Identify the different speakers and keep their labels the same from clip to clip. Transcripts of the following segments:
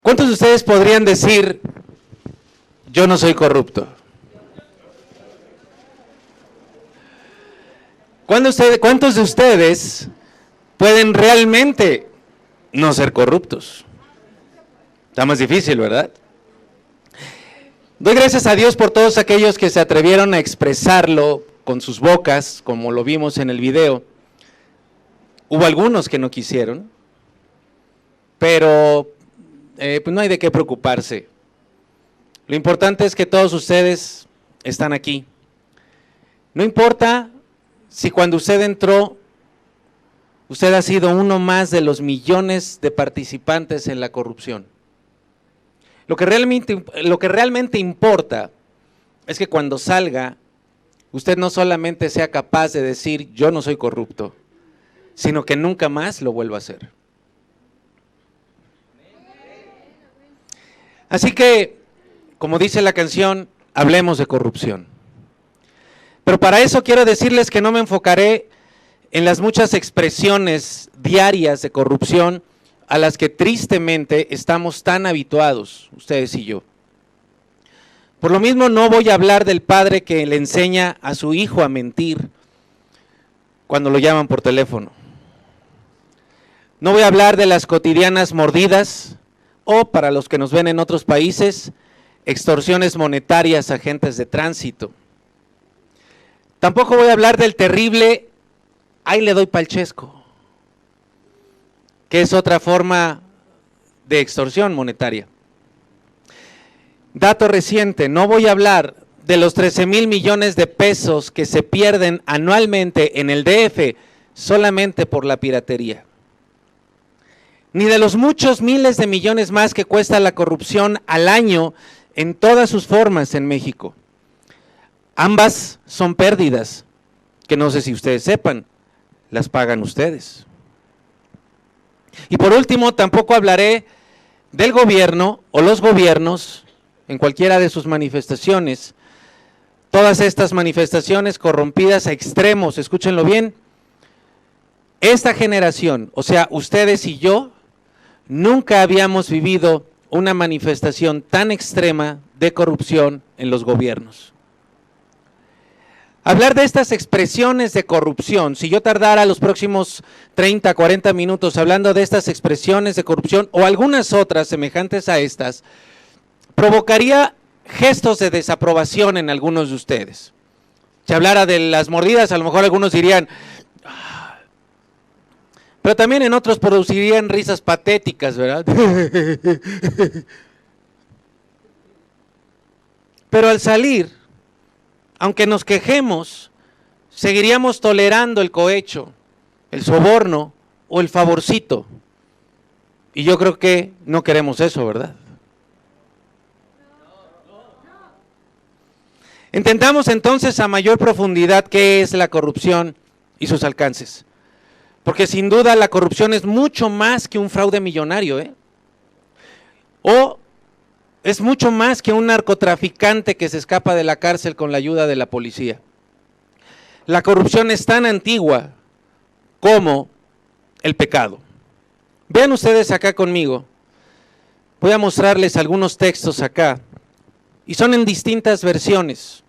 Speaker 1: ¿Cuántos de ustedes podrían decir, yo no soy corrupto? ¿Cuántos de ustedes pueden realmente no ser corruptos? Está más difícil, ¿verdad? Doy gracias a Dios por todos aquellos que se atrevieron a expresarlo con sus bocas, como lo vimos en el video. Hubo algunos que no quisieron, pero pues no hay de qué preocuparse. Lo importante es que todos ustedes están aquí. No importa si cuando usted entró, usted ha sido uno más de los millones de participantes en la corrupción. Lo que realmente importa es que cuando salga, usted no solamente sea capaz de decir, yo no soy corrupto, sino que nunca más lo vuelva a hacer. Así que, como dice la canción, hablemos de corrupción. Pero para eso quiero decirles que no me enfocaré en las muchas expresiones diarias de corrupción a las que tristemente estamos tan habituados, ustedes y yo. Por lo mismo no voy a hablar del padre que le enseña a su hijo a mentir cuando lo llaman por teléfono. No voy a hablar de las cotidianas mordidas o, para los que nos ven en otros países, extorsiones monetarias a agentes de tránsito. Tampoco voy a hablar del terrible, ahí le doy pa'l chesco, que es otra forma de extorsión monetaria. Dato reciente, no voy a hablar de los 13,000 millones de pesos que se pierden anualmente en el DF solamente por la piratería. Ni de los muchos miles de millones más que cuesta la corrupción al año en todas sus formas en México. Ambas son pérdidas, que no sé si ustedes sepan, las pagan ustedes. Y por último, tampoco hablaré del gobierno o los gobiernos en cualquiera de sus manifestaciones. Todas estas manifestaciones corrompidas a extremos, escúchenlo bien. Esta generación, o sea, ustedes y yo, nunca habíamos vivido una manifestación tan extrema de corrupción en los gobiernos. Hablar de estas expresiones de corrupción, si yo tardara los próximos 30, 40 minutos hablando de estas expresiones de corrupción o algunas otras semejantes a estas, provocaría gestos de desaprobación en algunos de ustedes. Si hablara de las mordidas, a lo mejor algunos dirían, pero también en otros producirían risas patéticas, ¿verdad? Pero al salir, aunque nos quejemos, seguiríamos tolerando el cohecho, el soborno o el favorcito. Y yo creo que no queremos eso, ¿verdad? Entendamos entonces a mayor profundidad qué es la corrupción y sus alcances. Porque sin duda la corrupción es mucho más que un fraude millonario, o es mucho más que un narcotraficante que se escapa de la cárcel con la ayuda de la policía. La corrupción es tan antigua como el pecado. Vean ustedes acá conmigo, voy a mostrarles algunos textos acá, y son en distintas versiones.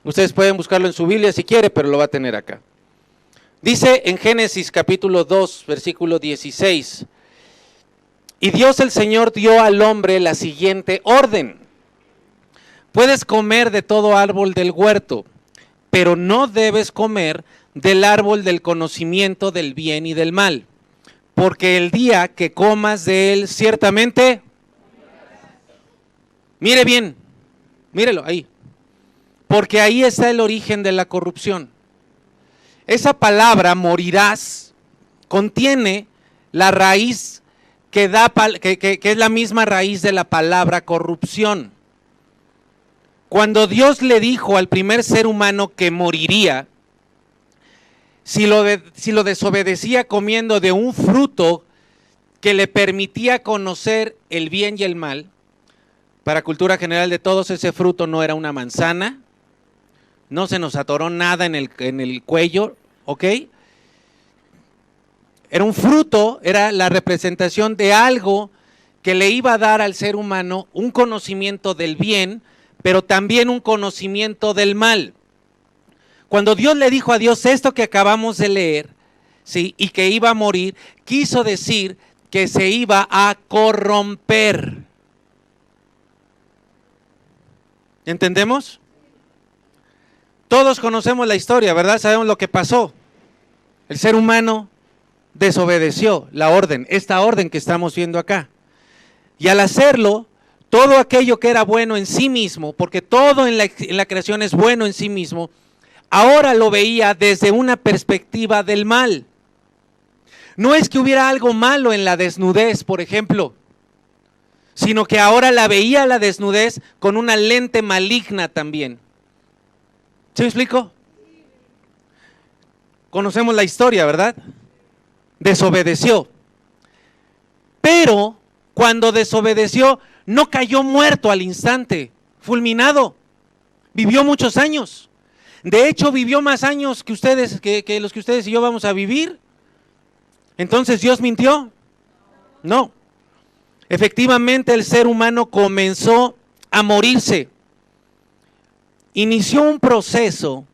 Speaker 1: Ustedes pueden buscarlo en su Biblia si quiere, pero lo va a tener acá. Dice en Génesis capítulo 2, versículo 16, y Dios el Señor dio al hombre la siguiente orden: puedes comer de todo árbol del huerto, pero no debes comer del árbol del conocimiento del bien y del mal, porque el día que comas de él ciertamente, mire bien, mírelo ahí, porque ahí está el origen de la corrupción. Esa palabra, morirás, contiene la raíz que es la misma raíz de la palabra corrupción. Cuando Dios le dijo al primer ser humano que moriría, si lo desobedecía comiendo de un fruto que le permitía conocer el bien y el mal, para cultura general de todos, ese fruto no era una manzana, no se nos atoró nada en el cuello, ¿ok? Era un fruto, era la representación de algo que le iba a dar al ser humano un conocimiento del bien, pero también un conocimiento del mal. Cuando Dios le dijo a Dios esto que acabamos de leer, ¿sí?, y que iba a morir, quiso decir que se iba a corromper. ¿Entendemos? Todos conocemos la historia, ¿verdad? Sabemos lo que pasó. El ser humano desobedeció la orden, esta orden que estamos viendo acá. Y al hacerlo, todo aquello que era bueno en sí mismo, porque todo en la creación es bueno en sí mismo, ahora lo veía desde una perspectiva del mal. No es que hubiera algo malo en la desnudez, por ejemplo, sino que ahora la veía la desnudez con una lente maligna también. ¿Sí me explico? Conocemos la historia, ¿verdad? Desobedeció. Pero cuando desobedeció, no cayó muerto al instante, fulminado. Vivió muchos años. De hecho, vivió más años que ustedes, que los que ustedes y yo vamos a vivir. Entonces, ¿Dios mintió? No. Efectivamente, el ser humano comenzó a morirse. Inició un proceso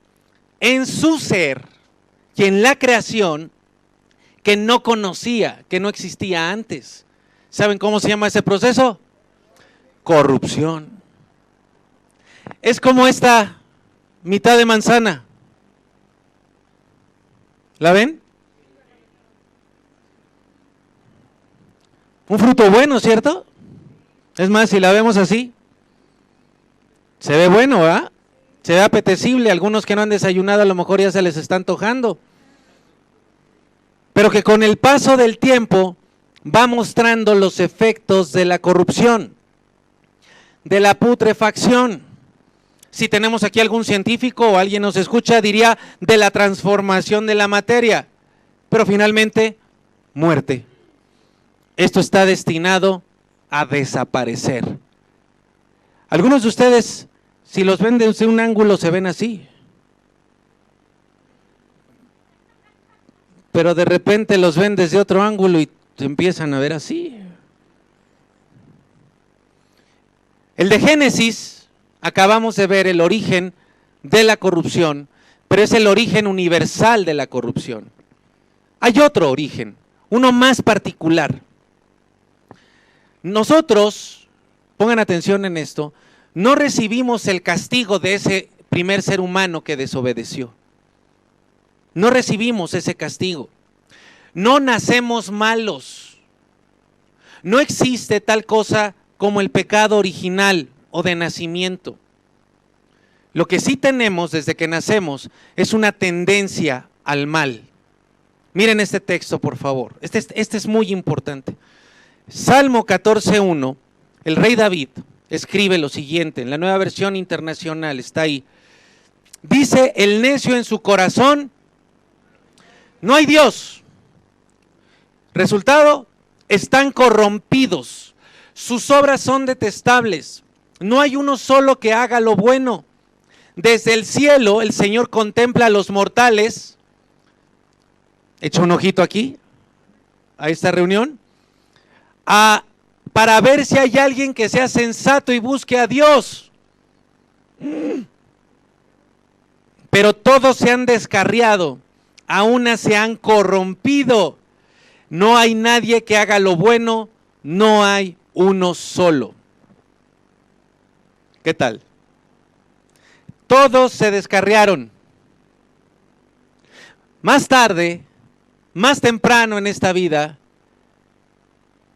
Speaker 1: en su ser y en la creación que no conocía, que no existía antes. ¿Saben cómo se llama ese proceso? Corrupción. Es como esta mitad de manzana. ¿La ven? Un fruto bueno, ¿cierto? Es más, si la vemos así, se ve bueno, ¿verdad? Se ve apetecible. Algunos que no han desayunado a lo mejor ya se les está antojando. Pero que con el paso del tiempo va mostrando los efectos de la corrupción, de la putrefacción. Si tenemos aquí algún científico o alguien nos escucha, diría de la transformación de la materia. Pero finalmente, muerte. Esto está destinado a desaparecer. Algunos de ustedes, si los ven desde un ángulo, se ven así. Pero de repente los ven desde otro ángulo y se empiezan a ver así. El de Génesis, acabamos de ver el origen de la corrupción, pero es el origen universal de la corrupción. Hay otro origen, uno más particular. Nosotros, pongan atención en esto, no recibimos el castigo de ese primer ser humano que desobedeció. No recibimos ese castigo. No nacemos malos. No existe tal cosa como el pecado original o de nacimiento. Lo que sí tenemos desde que nacemos es una tendencia al mal. Miren este texto, por favor. Este es muy importante. Salmo 14:1, el rey David escribe lo siguiente, en la Nueva Versión Internacional, está ahí. Dice, el necio en su corazón, no hay Dios. Resultado, están corrompidos. Sus obras son detestables. No hay uno solo que haga lo bueno. Desde el cielo el Señor contempla a los mortales. Echa un ojito aquí, a esta reunión, para ver si hay alguien que sea sensato y busque a Dios. Pero todos se han descarriado, a una se han corrompido. No hay nadie que haga lo bueno, no hay uno solo. ¿Qué tal? Todos se descarriaron. Más tarde, más temprano en esta vida,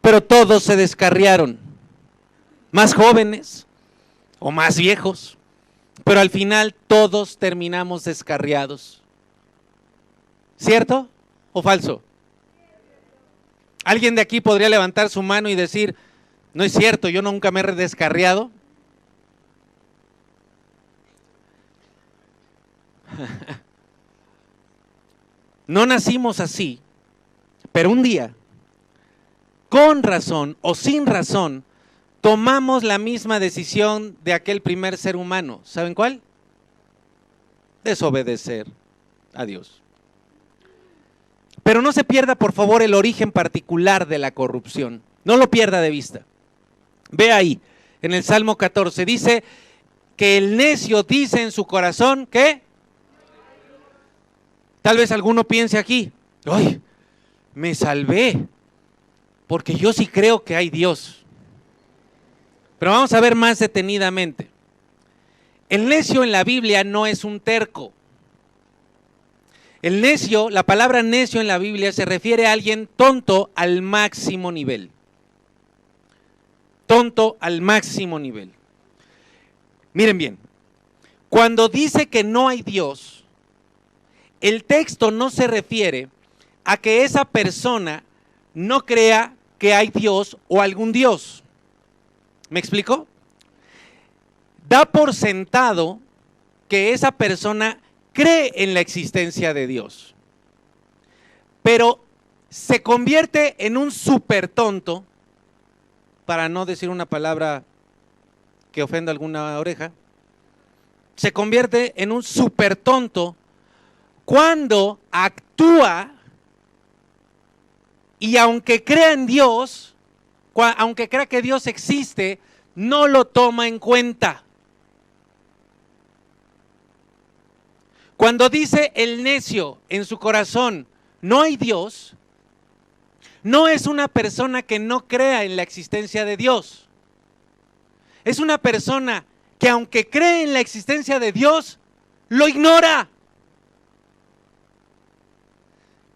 Speaker 1: pero todos se descarriaron. Más jóvenes o más viejos, pero al final todos terminamos descarriados. ¿Cierto o falso? ¿Alguien de aquí podría levantar su mano y decir, no es cierto, yo nunca me he descarriado? No nacimos así, pero un día, con razón o sin razón, tomamos la misma decisión de aquel primer ser humano. ¿Saben cuál? Desobedecer a Dios. Pero no se pierda, por favor, el origen particular de la corrupción. No lo pierda de vista. Ve ahí, en el Salmo 14, dice que el necio dice en su corazón que, tal vez alguno piense aquí, ¡ay! Me salvé, porque yo sí creo que hay Dios. Pero vamos a ver más detenidamente. El necio en la Biblia no es un terco. El necio, la palabra necio en la Biblia se refiere a alguien tonto al máximo nivel. Tonto al máximo nivel. Miren bien, cuando dice que no hay Dios, el texto no se refiere a que esa persona no crea que hay Dios o algún Dios. ¿Me explico? Da por sentado que esa persona cree en la existencia de Dios, pero se convierte en un súper tonto, para no decir una palabra que ofenda alguna oreja, se convierte en un súper tonto cuando actúa y aunque crea en Dios, aunque crea que Dios existe, no lo toma en cuenta. Cuando dice el necio en su corazón, no hay Dios, no es una persona que no crea en la existencia de Dios. Es una persona que aunque cree en la existencia de Dios, lo ignora.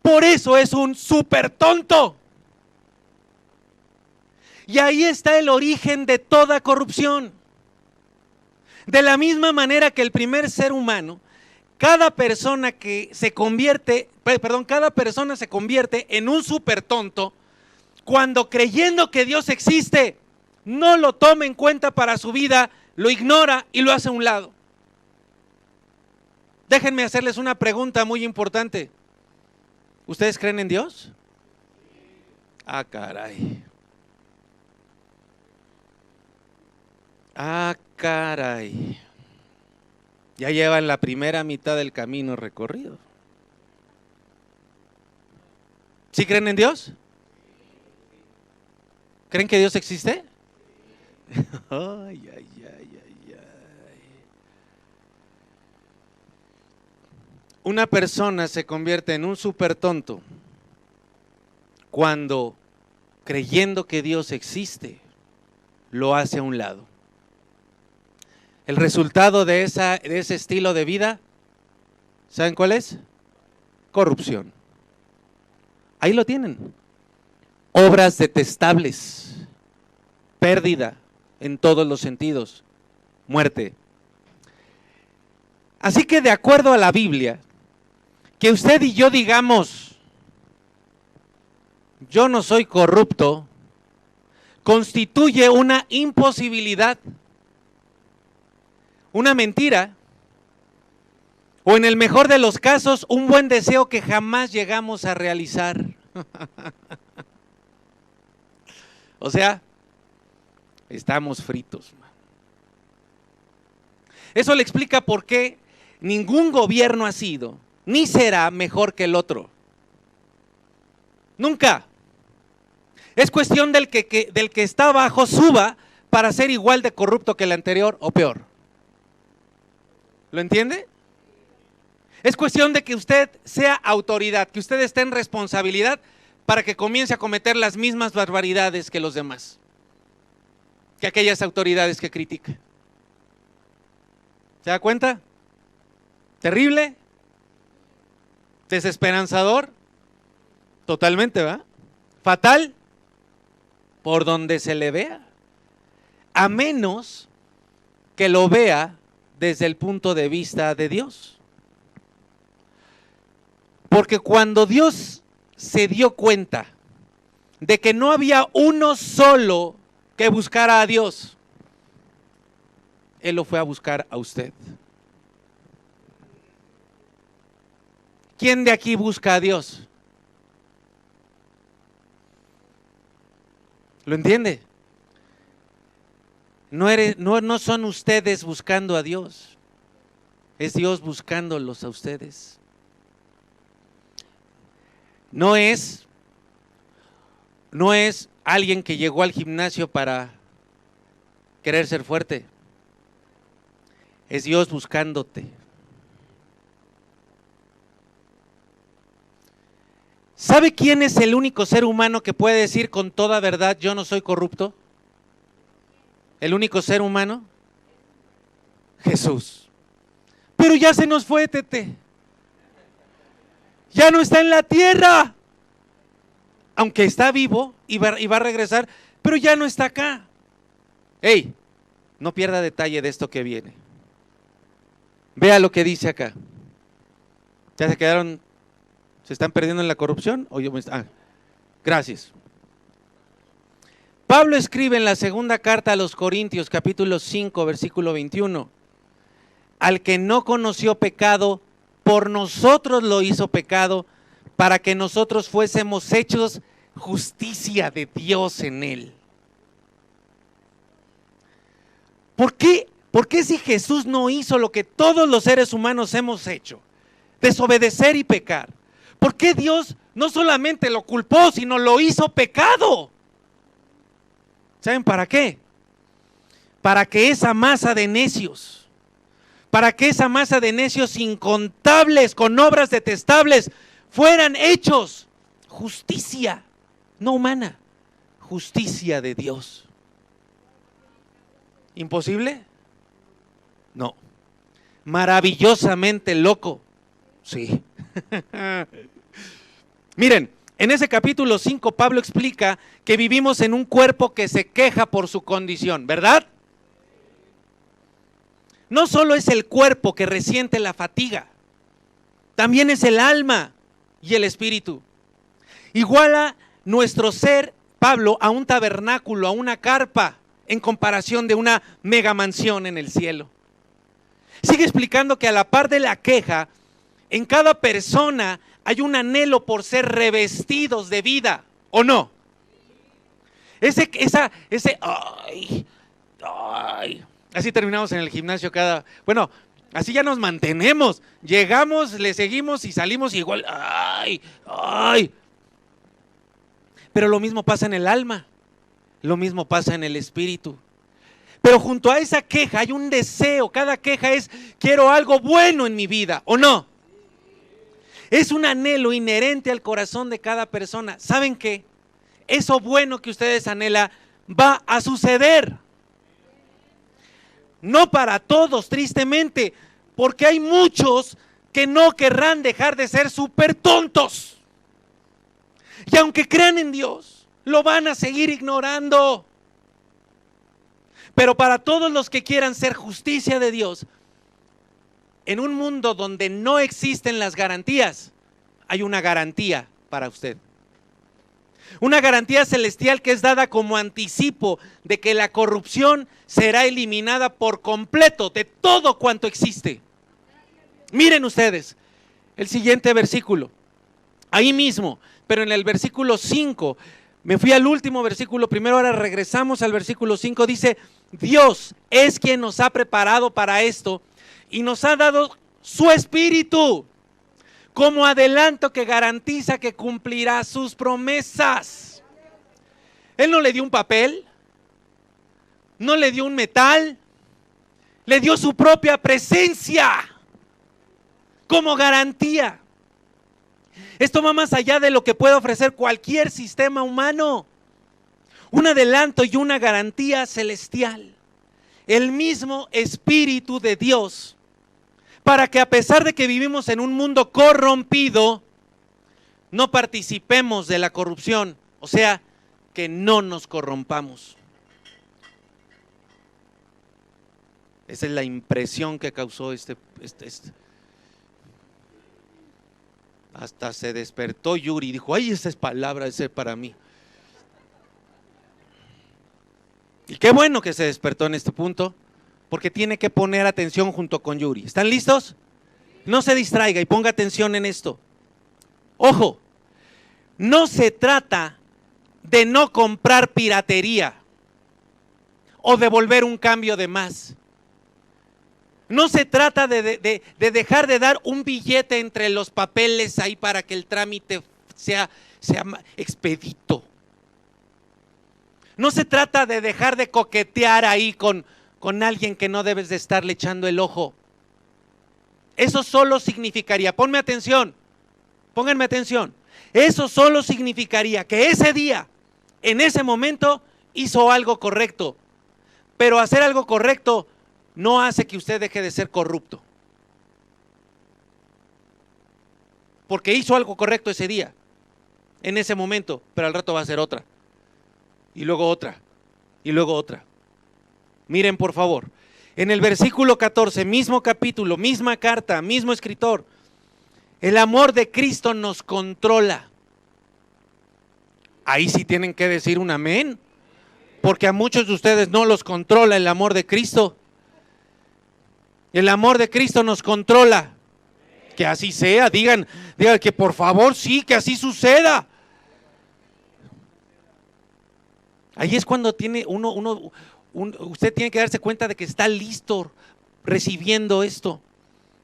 Speaker 1: Por eso es un súper tonto. Y ahí está el origen de toda corrupción. De la misma manera que el primer ser humano, cada persona se convierte en un súper tonto cuando creyendo que Dios existe, no lo toma en cuenta para su vida, lo ignora y lo hace a un lado. Déjenme hacerles una pregunta muy importante. ¿Ustedes creen en Dios? Ah, caray. Ah, caray. Ya llevan la primera mitad del camino recorrido. ¿Sí creen en Dios? ¿Creen que Dios existe? Ay, ay, ay, ay, ay. Una persona se convierte en un súper tonto cuando, creyendo que Dios existe, lo hace a un lado. El resultado de ese estilo de vida, ¿saben cuál es? Corrupción. Ahí lo tienen. Obras detestables, pérdida en todos los sentidos, muerte. Así que de acuerdo a la Biblia, que usted y yo digamos, yo no soy corrupto, constituye una imposibilidad, una mentira, o en el mejor de los casos, un buen deseo que jamás llegamos a realizar. O sea, estamos fritos. Eso le explica por qué ningún gobierno ha sido, ni será mejor que el otro. Nunca. Es cuestión del que está abajo suba para ser igual de corrupto que el anterior o peor. ¿Lo entiende? Es cuestión de que usted sea autoridad, que usted esté en responsabilidad para que comience a cometer las mismas barbaridades que los demás, que aquellas autoridades que critica. ¿Se da cuenta? Terrible, desesperanzador, totalmente, ¿verdad? Fatal, por donde se le vea, a menos que lo vea desde el punto de vista de Dios. Porque cuando Dios se dio cuenta de que no había uno solo que buscara a Dios, Él lo fue a buscar a usted. ¿Quién de aquí busca a Dios? ¿Lo entiende? No son ustedes buscando a Dios, es Dios buscándolos a ustedes. No es alguien que llegó al gimnasio para querer ser fuerte. Es Dios buscándote. ¿Sabe quién es el único ser humano que puede decir con toda verdad, yo no soy corrupto? ¿El único ser humano? Jesús. Pero ya se nos fue, Tete. Ya no está en la tierra. Aunque está vivo y va a regresar, pero ya no está acá. Ey, no pierda detalle de esto que viene. Vea lo que dice acá. ¿Ya se quedaron? ¿Se están perdiendo en la corrupción? Gracias. Pablo escribe en la segunda carta a los Corintios, capítulo 5, versículo 21. Al que no conoció pecado, por nosotros lo hizo pecado, para que nosotros fuésemos hechos justicia de Dios en él. ¿Por qué? ¿Por qué si Jesús no hizo lo que todos los seres humanos hemos hecho? Desobedecer y pecar. ¿Por qué Dios no solamente lo culpó, sino lo hizo pecado? ¿Saben para qué? Para que esa masa de necios, incontables, con obras detestables, fueran hechos justicia, no humana, justicia de Dios. ¿Imposible? No. Maravillosamente loco. Sí. Miren, en ese capítulo 5 Pablo explica que vivimos en un cuerpo que se queja por su condición, ¿verdad? No solo es el cuerpo que resiente la fatiga, también es el alma y el espíritu. Iguala nuestro ser, Pablo, a un tabernáculo, a una carpa, en comparación de una mega mansión en el cielo. Sigue explicando que a la par de la queja, en cada persona hay un anhelo por ser revestidos de vida, ¿o no? Así terminamos en el gimnasio así ya nos mantenemos, llegamos, le seguimos y salimos igual, Pero lo mismo pasa en el alma, lo mismo pasa en el espíritu. Pero junto a esa queja hay un deseo, cada queja es, quiero algo bueno en mi vida, ¿o no? Es un anhelo inherente al corazón de cada persona. ¿Saben qué? Eso bueno que ustedes anhelan va a suceder. No para todos, tristemente, porque hay muchos que no querrán dejar de ser súper tontos. Y aunque crean en Dios, lo van a seguir ignorando. Pero para todos los que quieran ser justicia de Dios, en un mundo donde no existen las garantías, hay una garantía para usted. Una garantía celestial que es dada como anticipo de que la corrupción será eliminada por completo de todo cuanto existe. Miren ustedes, el siguiente versículo, ahí mismo, pero en el versículo 5, me fui al último versículo primero, ahora regresamos al versículo 5, dice, Dios es quien nos ha preparado para esto y nos ha dado su espíritu como adelanto que garantiza que cumplirá sus promesas. Él no le dio un papel, no le dio un metal, le dio su propia presencia como garantía. Esto va más allá de lo que puede ofrecer cualquier sistema humano. Un adelanto y una garantía celestial. El mismo Espíritu de Dios, para que a pesar de que vivimos en un mundo corrompido, no participemos de la corrupción, o sea, que no nos corrompamos. Esa es la impresión que causó este. Hasta se despertó Yuri y dijo, ay, esa es palabra, esa es para mí. Y qué bueno que se despertó en este punto, porque tiene que poner atención junto con Yuri. ¿Están listos? No se distraiga y ponga atención en esto. Ojo, no se trata de no comprar piratería o devolver un cambio de más. No se trata de dejar de dar un billete entre los papeles ahí para que el trámite sea expedito. No se trata de dejar de coquetear ahí con alguien que no debes de estarle echando el ojo. Eso solo significaría, pónganme atención, eso solo significaría que ese día, en ese momento, hizo algo correcto. Pero hacer algo correcto no hace que usted deje de ser corrupto. Porque hizo algo correcto ese día, en ese momento, pero al rato va a ser otra. Y luego otra, y luego otra. Miren por favor, en el versículo 14, mismo capítulo, misma carta, mismo escritor, el amor de Cristo nos controla. Ahí sí tienen que decir un amén, porque a muchos de ustedes no los controla el amor de Cristo. El amor de Cristo nos controla. Que así sea, digan que por favor sí, que así suceda. Ahí es cuando tiene usted tiene que darse cuenta de que está listo recibiendo esto.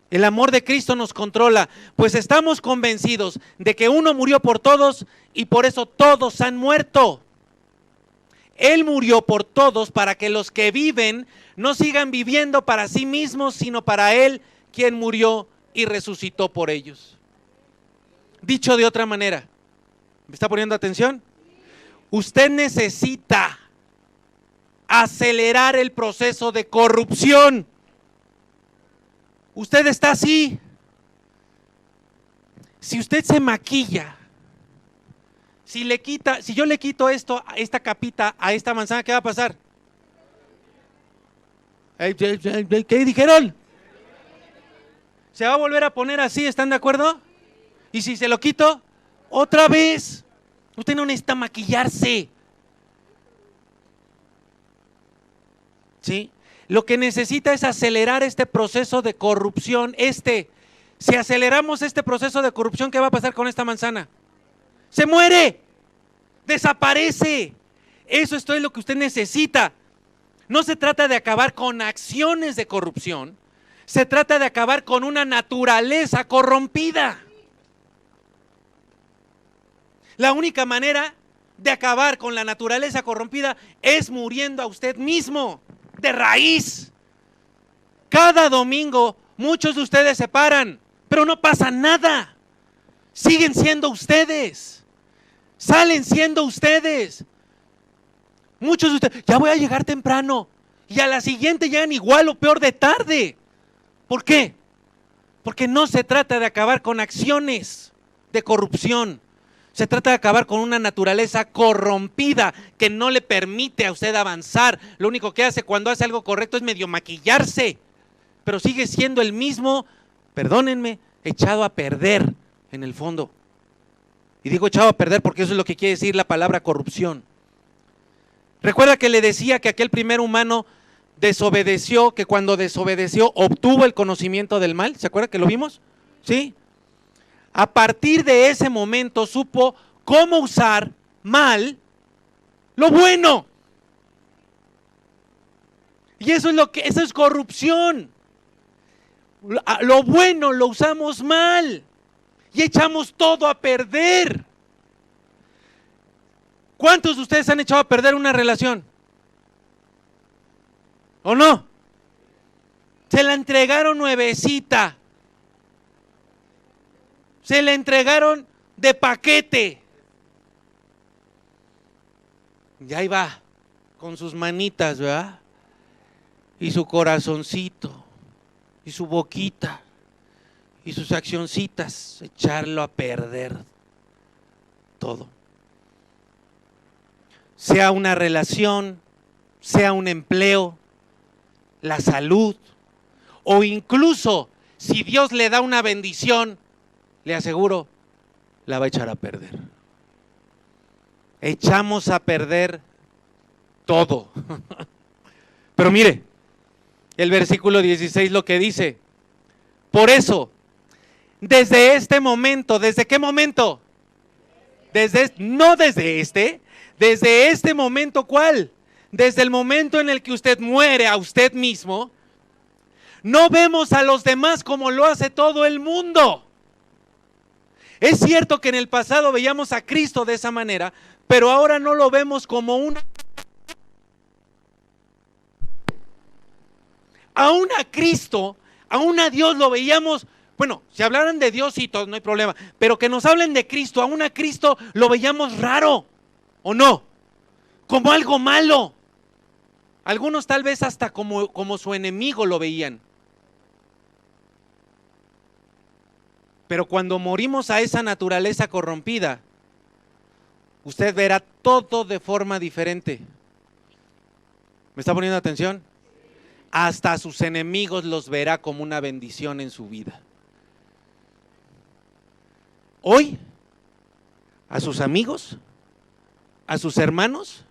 Speaker 1: El amor de Cristo nos controla, pues estamos convencidos de que uno murió por todos y por eso todos han muerto. Él murió por todos para que los que viven no sigan viviendo para sí mismos, sino para Él, quien murió y resucitó por ellos. Dicho de otra manera, ¿me está poniendo atención? Usted necesita acelerar el proceso de corrupción. Usted está así. Si usted se maquilla, si yo le quito esta capita a esta manzana, ¿qué va a pasar? ¿Qué dijeron? Se va a volver a poner así, ¿están de acuerdo? Y si se lo quito, otra vez. Usted no necesita maquillarse. ¿Sí? Lo que necesita es acelerar este proceso de corrupción. Si aceleramos este proceso de corrupción, ¿qué va a pasar con esta manzana? Se muere, desaparece. Eso es todo lo que usted necesita. No se trata de acabar con acciones de corrupción, se trata de acabar con una naturaleza corrompida. La única manera de acabar con la naturaleza corrompida es muriendo a usted mismo, de raíz. Cada domingo muchos de ustedes se paran, pero no pasa nada. Siguen siendo ustedes. Salen siendo ustedes. Muchos de ustedes, ya voy a llegar temprano. Y a la siguiente llegan igual o peor de tarde. ¿Por qué? Porque no se trata de acabar con acciones de corrupción. Se trata de acabar con una naturaleza corrompida que no le permite a usted avanzar. Lo único que hace cuando hace algo correcto es medio maquillarse. Pero sigue siendo el mismo, perdónenme, echado a perder en el fondo. Y digo echado a perder porque eso es lo que quiere decir la palabra corrupción. Recuerda que le decía que aquel primer humano desobedeció, que cuando desobedeció obtuvo el conocimiento del mal. ¿Se acuerda que lo vimos? ¿Sí? A partir de ese momento supo cómo usar mal lo bueno. Y eso es corrupción. Lo bueno lo usamos mal y echamos todo a perder. ¿Cuántos de ustedes han echado a perder una relación? ¿O no? Se la entregaron nuevecita. Se la entregaron de paquete. Y ahí va, con sus manitas, ¿verdad? Y su corazoncito, y su boquita, y sus accioncitas, echarlo a perder todo. Sea una relación, sea un empleo, la salud, o incluso si Dios le da una bendición, le aseguro, la va a echar a perder. Echamos a perder todo. Pero mire, el versículo 16 lo que dice, por eso, desde este momento, ¿desde qué momento? Desde este momento, ¿cuál? Desde el momento en el que usted muere a usted mismo, no vemos a los demás como lo hace todo el mundo. Es cierto que en el pasado veíamos a Cristo de esa manera, pero ahora no lo vemos como una aún a Cristo, aún a Dios lo veíamos, bueno, si hablaran de Dios y todo, no hay problema, pero que nos hablen de Cristo, aún a Cristo lo veíamos raro, ¿o no? Como algo malo. Algunos tal vez hasta como su enemigo lo veían. Pero cuando morimos a esa naturaleza corrompida, usted verá todo de forma diferente. ¿Me está poniendo atención? Hasta a sus enemigos los verá como una bendición en su vida. Hoy, a sus amigos, a sus hermanos,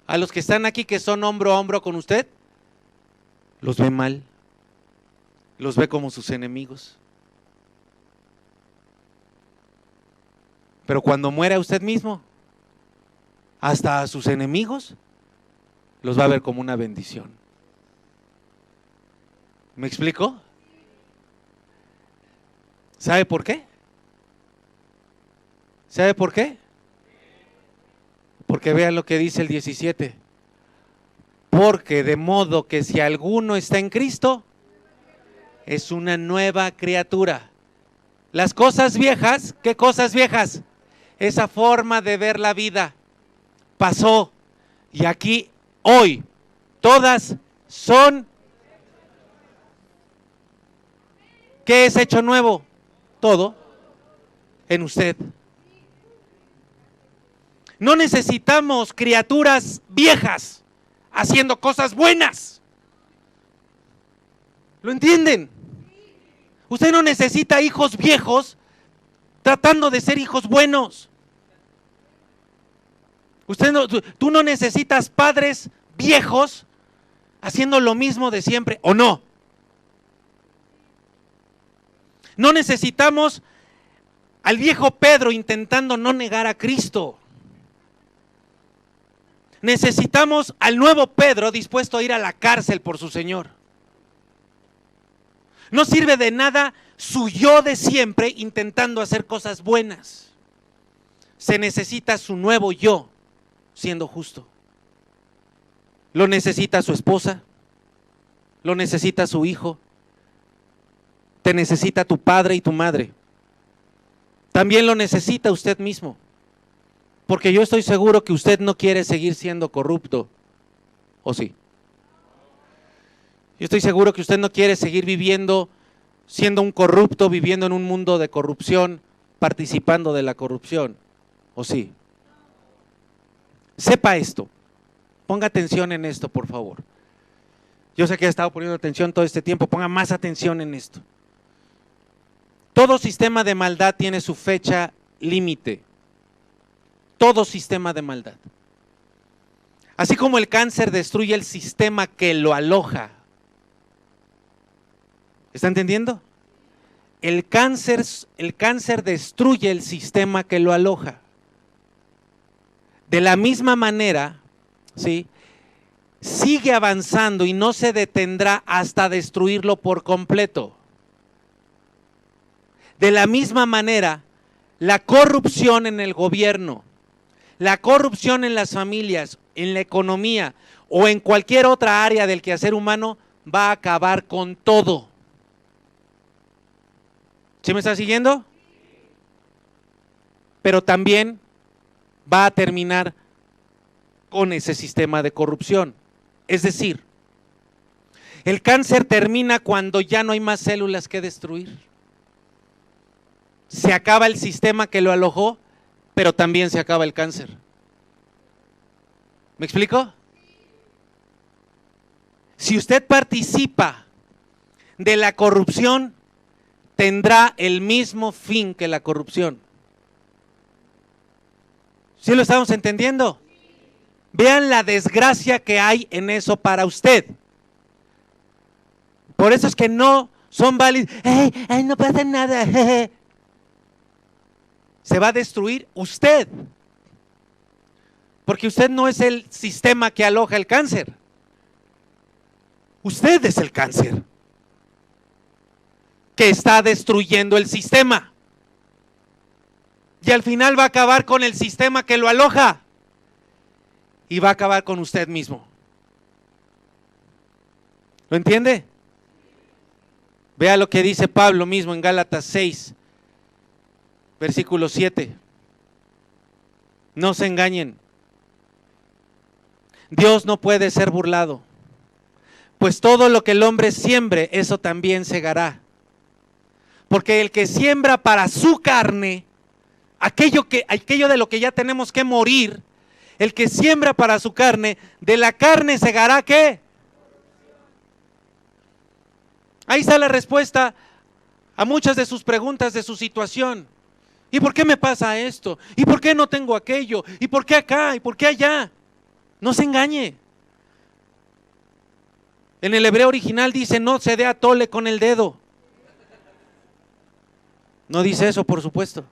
Speaker 1: a los que están aquí que son hombro a hombro con usted, los ve mal, los ve como sus enemigos. Pero cuando muera usted mismo, hasta a sus enemigos los va a ver como una bendición. ¿Me explico? ¿Sabe por qué? ¿Sabe por qué? Porque vean lo que dice el 17. Porque de modo que si alguno está en Cristo, es una nueva criatura. Las cosas viejas, ¿qué cosas viejas? Esa forma de ver la vida pasó, y aquí hoy todas son. ¿Qué es hecho nuevo? Todo en usted. No necesitamos criaturas viejas haciendo cosas buenas. ¿Lo entienden? Usted no necesita hijos viejos tratando de ser hijos buenos. Tú no necesitas padres viejos haciendo lo mismo de siempre, ¿o no? No necesitamos al viejo Pedro intentando no negar a Cristo. Necesitamos al nuevo Pedro dispuesto a ir a la cárcel por su Señor. No sirve de nada su yo de siempre intentando hacer cosas buenas. Se necesita su nuevo yo siendo justo. Lo necesita su esposa, lo necesita su hijo, te necesita tu padre y tu madre. También lo necesita usted mismo, porque yo estoy seguro que usted no quiere seguir siendo corrupto, ¿o sí? Yo estoy seguro que usted no quiere seguir viviendo, siendo un corrupto, viviendo en un mundo de corrupción, participando de la corrupción, ¿o sí? Sepa esto, ponga atención en esto, por favor. Yo sé que he estado poniendo atención todo este tiempo, ponga más atención en esto. Todo sistema de maldad tiene su fecha límite. Todo sistema de maldad. Así como el cáncer destruye el sistema que lo aloja. ¿Está entendiendo? El cáncer destruye el sistema que lo aloja. De la misma manera, ¿sí?, sigue avanzando y no se detendrá hasta destruirlo por completo. De la misma manera, la corrupción en el gobierno, la corrupción en las familias, en la economía o en cualquier otra área del quehacer humano va a acabar con todo. ¿Sí me está siguiendo? Pero también va a terminar con ese sistema de corrupción. Es decir, el cáncer termina cuando ya no hay más células que destruir. Se acaba el sistema que lo alojó, pero también se acaba el cáncer. ¿Me explico? Si usted participa de la corrupción, tendrá el mismo fin que la corrupción. ¿Sí lo estamos entendiendo? Vean la desgracia que hay en eso para usted. Por eso es que no son válidos. ¡Ay, no pasa nada! Jeje. Se va a destruir usted. Porque usted no es el sistema que aloja el cáncer. Usted es el cáncer que está destruyendo el sistema. Y al final va a acabar con el sistema que lo aloja. Y va a acabar con usted mismo. ¿Lo entiende? Vea lo que dice Pablo mismo en Gálatas 6, versículo 7. No se engañen. Dios no puede ser burlado, pues todo lo que el hombre siembre, eso también segará. Porque el que siembra para su carne, aquello de lo que ya tenemos que morir, el que siembra para su carne, de la carne segará ¿qué? Ahí está la respuesta a muchas de sus preguntas de su situación. ¿Y por qué me pasa esto? ¿Y por qué no tengo aquello? ¿Y por qué acá? ¿Y por qué allá? No se engañe. En el hebreo original dice, no se dé a tole con el dedo. No dice eso, por supuesto,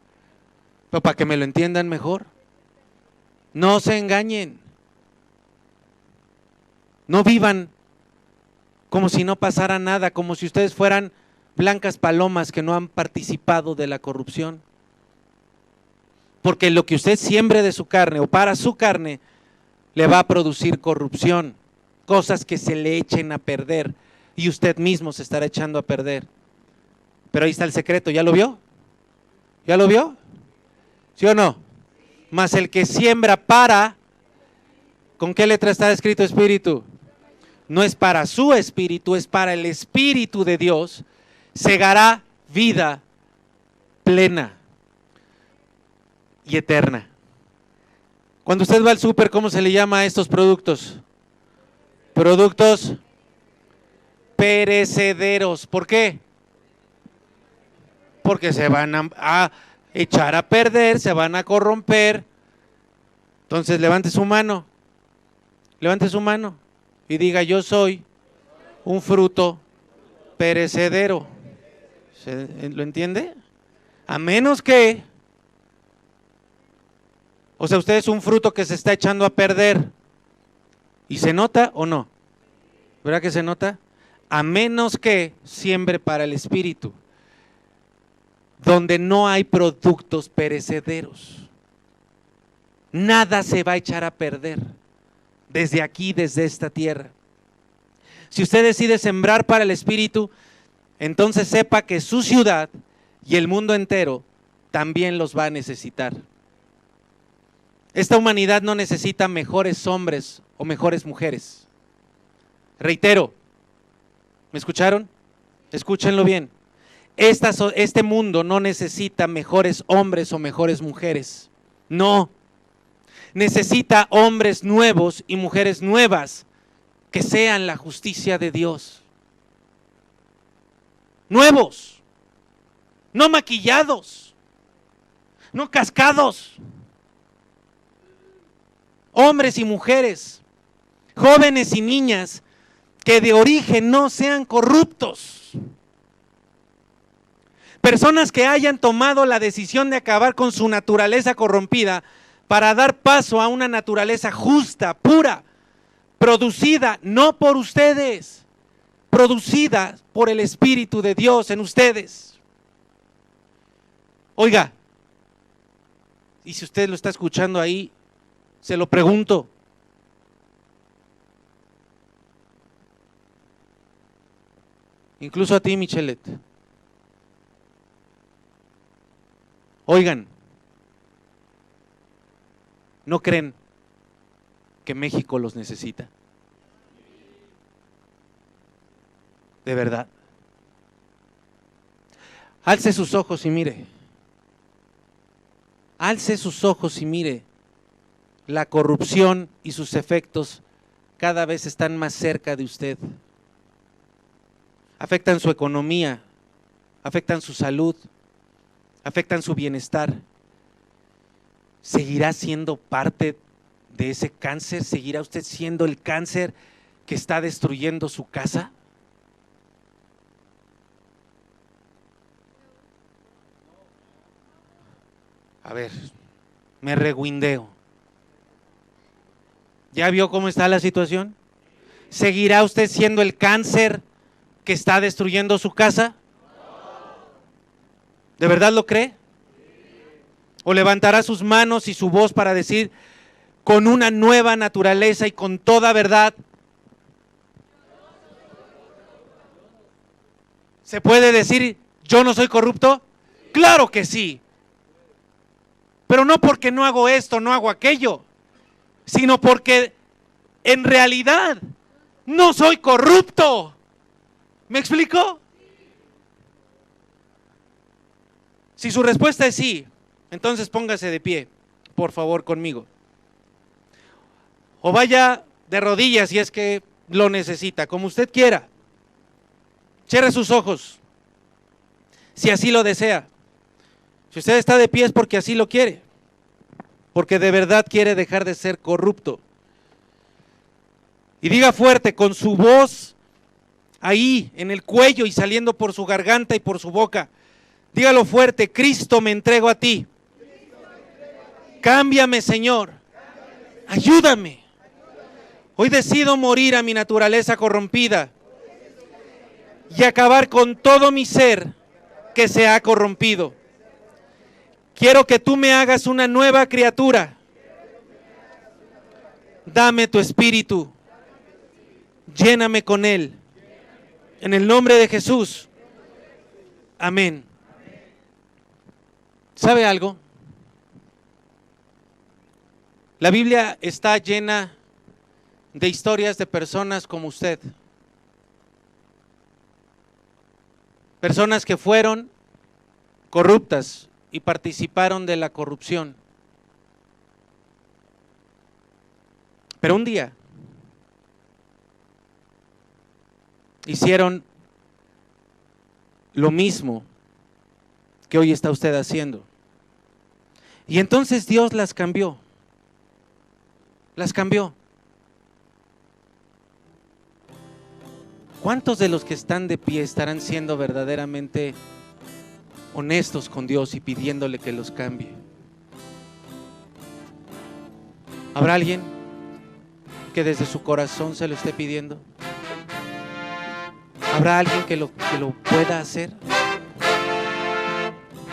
Speaker 1: pero para que me lo entiendan mejor. No se engañen. No vivan como si no pasara nada, como si ustedes fueran blancas palomas que no han participado de la corrupción. Porque lo que usted siembre de su carne o para su carne le va a producir corrupción, cosas que se le echen a perder y usted mismo se estará echando a perder. Pero ahí está el secreto, ¿ya lo vio? ¿Ya lo vio? ¿Sí o no? Mas el que siembra para, ¿con qué letra está escrito espíritu? No es para su espíritu, es para el Espíritu de Dios, segará vida plena y eterna. Cuando usted va al súper, ¿cómo se le llama a estos productos? Productos perecederos. ¿Por qué? Porque se van a echar a perder, se van a corromper. Entonces levante su mano y diga, yo soy un fruto perecedero. ¿Lo entiende? A menos que, o sea, usted es un fruto que se está echando a perder. ¿Y se nota o no? ¿Verdad que se nota? A menos que siembre para el espíritu, donde no hay productos perecederos. Nada se va a echar a perder desde aquí, desde esta tierra. Si usted decide sembrar para el espíritu, entonces sepa que su ciudad y el mundo entero también los va a necesitar. Esta humanidad no necesita mejores hombres o mejores mujeres. Reitero, ¿me escucharon? Escúchenlo bien. Este mundo no necesita mejores hombres o mejores mujeres. No. Necesita hombres nuevos y mujeres nuevas que sean la justicia de Dios. Nuevos. No maquillados. No cascados. Hombres y mujeres, jóvenes y niñas que de origen no sean corruptos. Personas que hayan tomado la decisión de acabar con su naturaleza corrompida para dar paso a una naturaleza justa, pura, producida no por ustedes, producida por el Espíritu de Dios en ustedes. Oiga, y si usted lo está escuchando ahí, se lo pregunto. Incluso a ti, Michelet. Oigan, ¿no creen que México los necesita? ¿De verdad? Alce sus ojos y mire. Alce sus ojos y mire. La corrupción y sus efectos cada vez están más cerca de usted. Afectan su economía, afectan su salud, afectan su bienestar. ¿Seguirá siendo parte de ese cáncer? ¿Seguirá usted siendo el cáncer que está destruyendo su casa? A ver, me reguindeo. ¿Ya vio cómo está la situación? ¿Seguirá usted siendo el cáncer que está destruyendo su casa? ¿De verdad lo cree? ¿O levantará sus manos y su voz para decir con una nueva naturaleza y con toda verdad: ¿Se puede decir yo no soy corrupto? Claro que sí. Pero no porque no hago esto, no hago aquello, sino porque en realidad no soy corrupto. ¿Me explico? Si su respuesta es sí, entonces póngase de pie, por favor, conmigo. O vaya de rodillas si es que lo necesita, como usted quiera. Cierre sus ojos, si así lo desea. Si usted está de pie es porque así lo quiere, porque de verdad quiere dejar de ser corrupto. Y diga fuerte, con su voz ahí en el cuello y saliendo por su garganta y por su boca. Dígalo fuerte, Cristo, me entrego a ti. Cámbiame, Señor. Ayúdame. Hoy decido morir a mi naturaleza corrompida y acabar con todo mi ser que se ha corrompido. Quiero que tú me hagas una nueva criatura. Dame tu espíritu. Lléname con él. En el nombre de Jesús. Amén. ¿Sabe algo? La Biblia está llena de historias de personas como usted. Personas que fueron corruptas y participaron de la corrupción. Pero un día hicieron lo mismo que hoy está usted haciendo. Y entonces Dios las cambió. Las cambió. ¿Cuántos de los que están de pie estarán siendo verdaderamente honestos con Dios y pidiéndole que los cambie? ¿Habrá alguien que desde su corazón se lo esté pidiendo? ¿Habrá alguien que lo pueda hacer?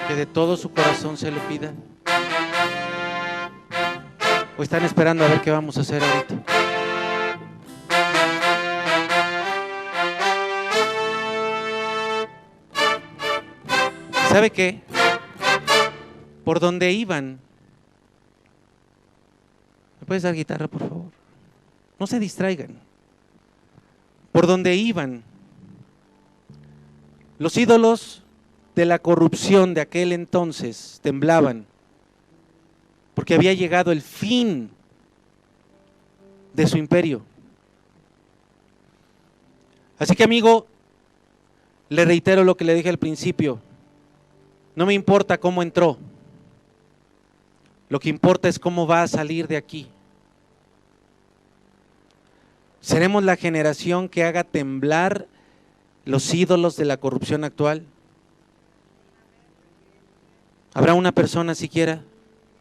Speaker 1: ¿Que de todo su corazón se lo pida? ¿O están esperando a ver qué vamos a hacer ahorita? ¿Sabe qué? Por donde iban. ¿Me puedes dar guitarra, por favor? No se distraigan. Por donde iban, los ídolos de la corrupción de aquel entonces temblaban, porque había llegado el fin de su imperio. Así que, amigo, le reitero lo que le dije al principio. No me importa cómo entró. Lo que importa es cómo va a salir de aquí. ¿Seremos la generación que haga temblar los ídolos de la corrupción actual? ¿Habrá una persona siquiera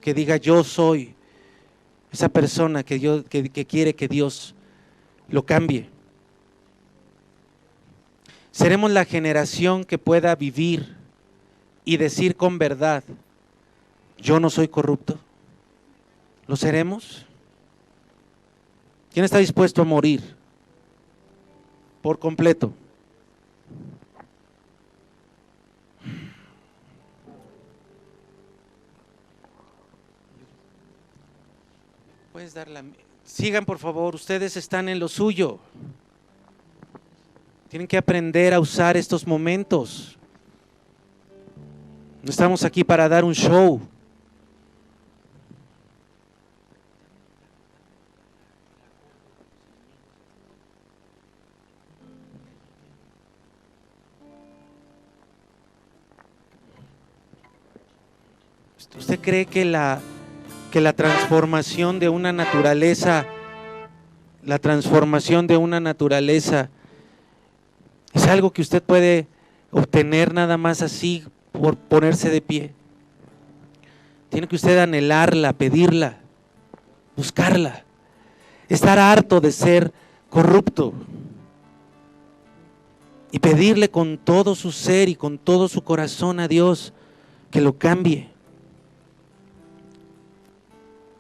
Speaker 1: que diga yo soy esa persona que quiere que Dios lo cambie? ¿Seremos la generación que pueda vivir y decir con verdad, yo no soy corrupto? ¿Lo seremos? ¿Quién está dispuesto a morir por completo? Puedes dar la... Sigan, por favor, ustedes están en lo suyo. Tienen que aprender a usar estos momentos. No estamos aquí para dar un show. ¿Usted cree que la transformación de una naturaleza, es algo que usted puede obtener nada más así por ponerse de pie? Tiene que usted anhelarla, pedirla, buscarla, estar harto de ser corrupto y pedirle con todo su ser y con todo su corazón a Dios que lo cambie.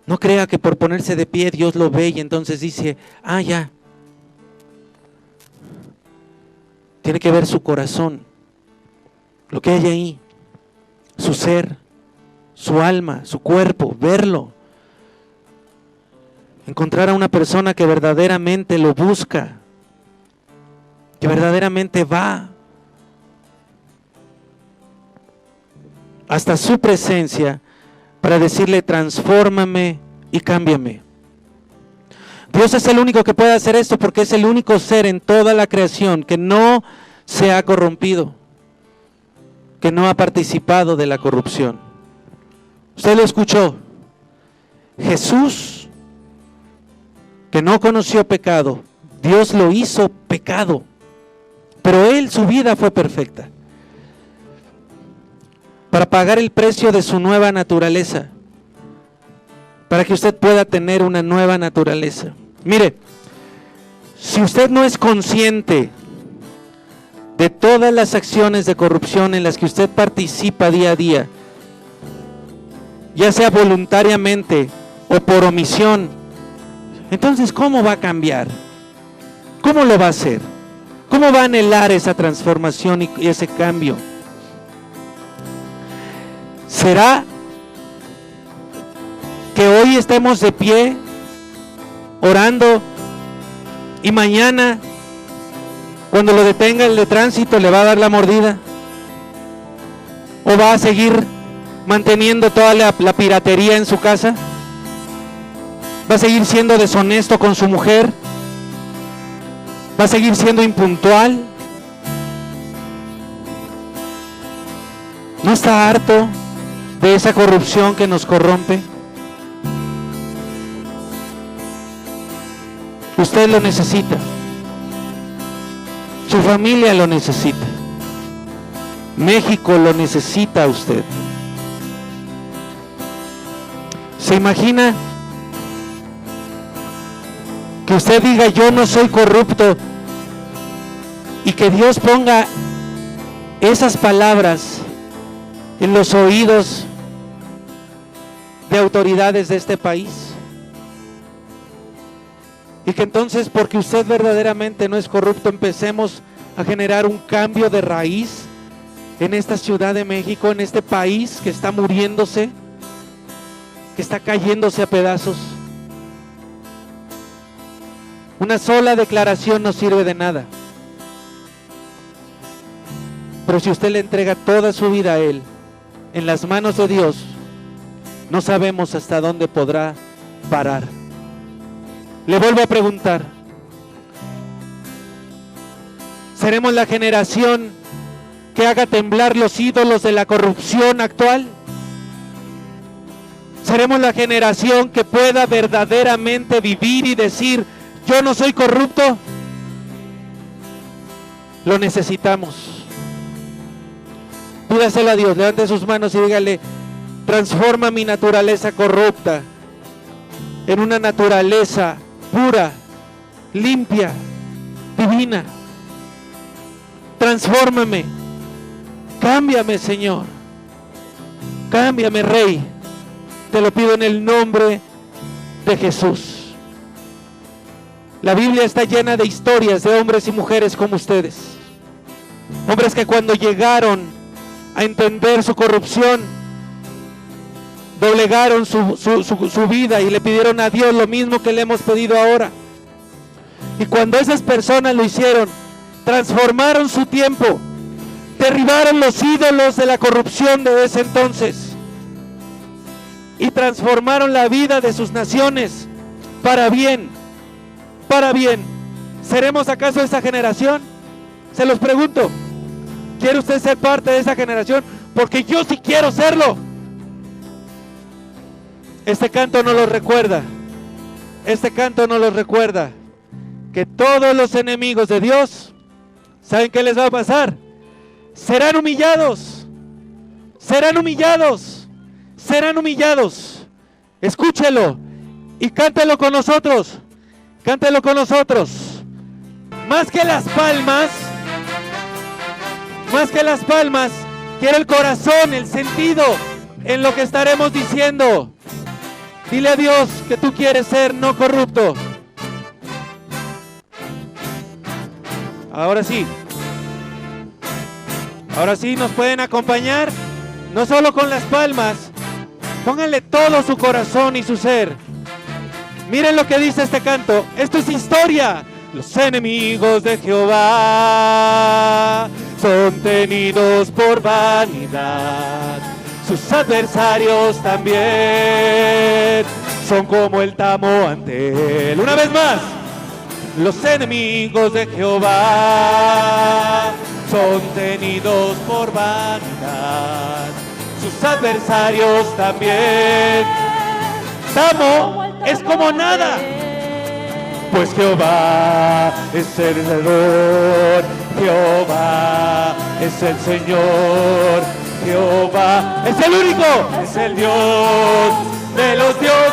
Speaker 1: No crea que por ponerse de pie Dios lo ve y entonces dice, ya. Tiene que ver su corazón. lo que hay ahí, su ser, su alma, su cuerpo, verlo. Encontrar a una persona que verdaderamente lo busca, que verdaderamente va hasta su presencia para decirle: transfórmame y cámbiame. Dios es el único que puede hacer esto, porque es el único ser en toda la creación que no se ha corrompido, que no ha participado de la corrupción. Usted lo escuchó. Jesús, que no conoció pecado, Dios lo hizo pecado, pero Él, su vida fue perfecta, para pagar el precio de su nueva naturaleza, para que usted pueda tener una nueva naturaleza. Mire, si usted no es consciente de todas las acciones de corrupción en las que usted participa día a día, ya sea voluntariamente o por omisión, entonces ¿cómo va a cambiar? ¿Cómo lo va a hacer? ¿Cómo va a anhelar esa transformación y ese cambio? ¿Será que hoy estemos de pie orando y mañana, cuando lo detenga el de tránsito, le va a dar la mordida? ¿O va a seguir manteniendo toda la piratería en su casa? ¿Va a seguir siendo deshonesto con su mujer? ¿Va a seguir siendo impuntual? ¿No está harto de esa corrupción que nos corrompe? Usted lo necesita. Su familia lo necesita. México lo necesita a usted. ¿Se imagina que usted diga: yo no soy corrupto, y que Dios ponga esas palabras en los oídos de autoridades de este país? Y que entonces, porque usted verdaderamente no es corrupto, empecemos a generar un cambio de raíz en esta Ciudad de México, en este país que está muriéndose, que está cayéndose a pedazos. Una sola declaración no sirve de nada. Pero si usted le entrega toda su vida a Él, en las manos de Dios, no sabemos hasta dónde podrá parar. Le vuelvo a preguntar: ¿seremos la generación que haga temblar los ídolos de la corrupción actual? ¿Seremos la generación que pueda verdaderamente vivir y decir: yo no soy corrupto? Lo necesitamos. Pídaselo a Dios, levante sus manos y dígale: transforma mi naturaleza corrupta en una naturaleza pura, limpia, divina. Transfórmame, cámbiame, Señor, cámbiame, Rey. Te lo pido en el nombre de Jesús. La Biblia está llena de historias de hombres y mujeres como ustedes, hombres que cuando llegaron a entender su corrupción, doblegaron su vida y le pidieron a Dios lo mismo que le hemos pedido ahora. Y cuando esas personas lo hicieron, transformaron su tiempo, derribaron los ídolos de la corrupción de ese entonces y transformaron la vida de sus naciones para bien, para bien. ¿Seremos acaso esa generación? Se los pregunto. ¿Quiere usted ser parte de esa generación? Porque yo sí quiero serlo. Este canto nos lo recuerda. Este canto nos lo recuerda. Que todos los enemigos de Dios, ¿saben qué les va a pasar? Serán humillados. Serán humillados. Serán humillados. Escúchelo y cántelo con nosotros. Cántelo con nosotros. Más que las palmas, quiero el corazón, el sentido en lo que estaremos diciendo. Dile a Dios que tú quieres ser no corrupto. Ahora sí. Ahora sí, nos pueden acompañar, no solo con las palmas, pónganle todo su corazón y su ser. Miren lo que dice este canto, esto es historia. Los enemigos de Jehová son tenidos por vanidad, sus adversarios también son como el tamo ante él. Una vez más, los enemigos de Jehová son tenidos por vanidad, sus adversarios también. Tamo es como nada, pues Jehová es el Señor, Jehová es el Señor, Jehová es el único, es el Dios de los dioses.